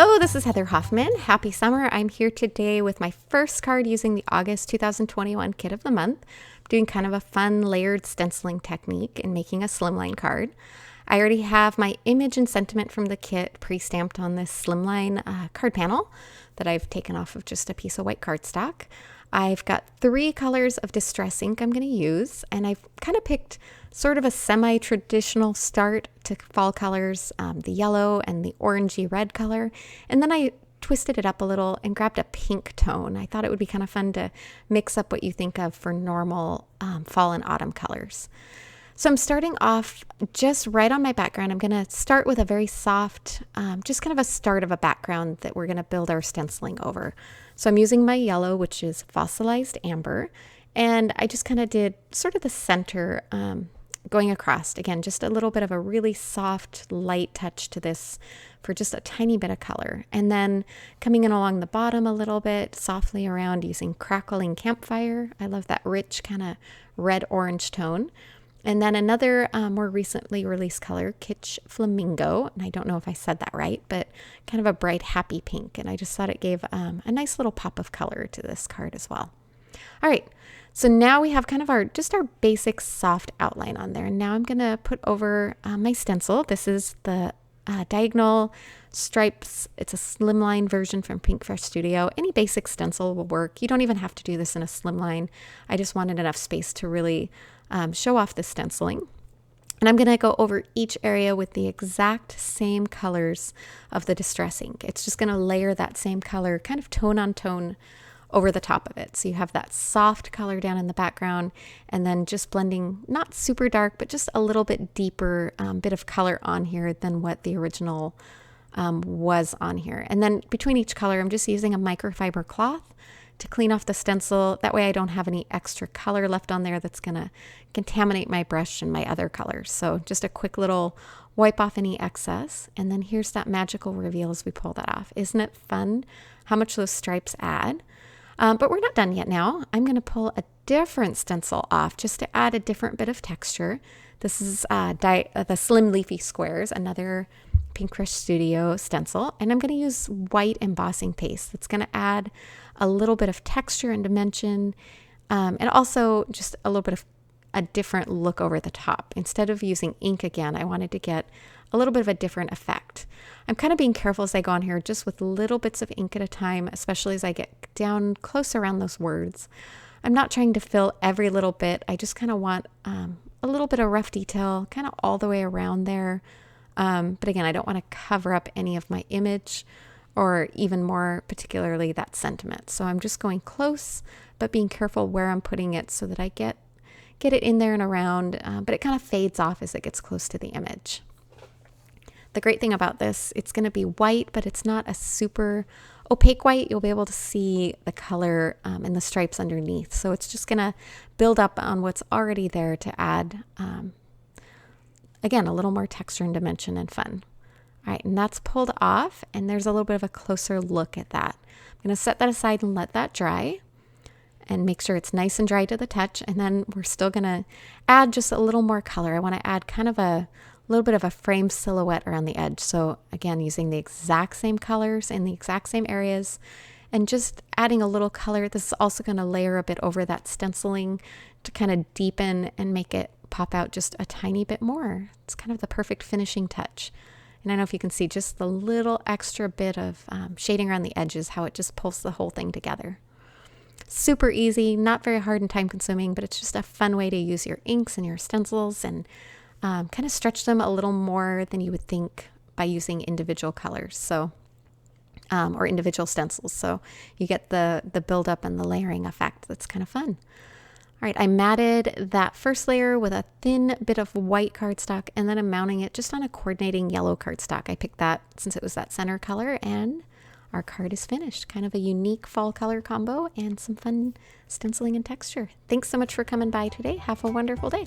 Hello, this is Heather Hoffman. Happy summer. I'm here today with my first card using the August 2021 Kit of the Month. I'm doing kind of a fun layered stenciling technique and making a slimline card. I already have my image and sentiment from the kit pre-stamped on this slimline card panel that I've taken off of just a piece of white cardstock. I've got 3 colors of distress ink I'm going to use, and I've kind of picked sort of a semi-traditional start to fall colors, the yellow and the orangey red color, and then I twisted it up a little and grabbed a pink tone. I thought it would be kind of fun to mix up what you think of for normal fall and autumn colors. So I'm starting off just right on my background. I'm going to start with a very soft, just kind of a start of a background that we're going to build our stenciling over. So I'm using my yellow, which is fossilized amber, and I just kind of did sort of the center going across. Again, just a little bit of a really soft, light touch to this for just a tiny bit of color. And then coming in along the bottom a little bit, softly around using crackling campfire. I love that rich kind of red-orange tone. And then another more recently released color, Kitsch Flamingo. And I don't know if I said that right, but kind of a bright, happy pink. And I just thought it gave a nice little pop of color to this card as well. All right, so now we have kind of our basic soft outline on there. And now I'm going to put over my stencil. This is the diagonal stripes. It's a slimline version from Pink Fresh Studio. Any basic stencil will work. You don't even have to do this in a slimline. I just wanted enough space to really show off the stenciling. And I'm going to go over each area with the exact same colors of the distress ink. It's just going to layer that same color, kind of tone on tone, over the top of it. So you have that soft color down in the background, and then just blending, not super dark, but just a little bit deeper bit of color on here than what the original was on here. And then between each color, I'm just using a microfiber cloth to clean off the stencil. That way I don't have any extra color left on there that's gonna contaminate my brush and my other colors. So just a quick little wipe off any excess. And then here's that magical reveal as we pull that off. Isn't it fun how much those stripes add? But we're not done yet now. I'm gonna pull a different stencil off just to add a different bit of texture. This is the Slim Leafy Squares, another Pink Fresh Studio stencil, and I'm going to use white embossing paste. That's going to add a little bit of texture and dimension, and also just a little bit of a different look over the top. Instead of using ink again, I wanted to get a little bit of a different effect. I'm kind of being careful as I go on here, just with little bits of ink at a time, especially as I get down close around those words. I'm not trying to fill every little bit. I just kind of want a little bit of rough detail, kind of all the way around there. But again, I don't want to cover up any of my image, or even more particularly that sentiment. So I'm just going close, but being careful where I'm putting it so that I get it in there and around, but it kind of fades off as it gets close to the image. The great thing about this, it's going to be white, but it's not a super opaque white. You'll be able to see the color and the stripes underneath. So it's just going to build up on what's already there to add again, a little more texture and dimension and fun. All right, and that's pulled off, and there's a little bit of a closer look at that. I'm going to set that aside and let that dry and make sure it's nice and dry to the touch, and then we're still going to add just a little more color. I want to add kind of a little bit of a frame silhouette around the edge. So again, using the exact same colors in the exact same areas and just adding a little color. This is also going to layer a bit over that stenciling to kind of deepen and make it pop out just a tiny bit more. It's kind of the perfect finishing touch. And I don't know if you can see just the little extra bit of shading around the edges, how it just pulls the whole thing together. Super easy, not very hard and time consuming, but it's just a fun way to use your inks and your stencils and kind of stretch them a little more than you would think by using individual colors. So or individual stencils. So you get the buildup and the layering effect. That's kind of fun. All right, I matted that first layer with a thin bit of white cardstock, and then I'm mounting it just on a coordinating yellow cardstock. I picked that since it was that center color, and our card is finished. Kind of a unique fall color combo and some fun stenciling and texture. Thanks so much for coming by today. Have a wonderful day.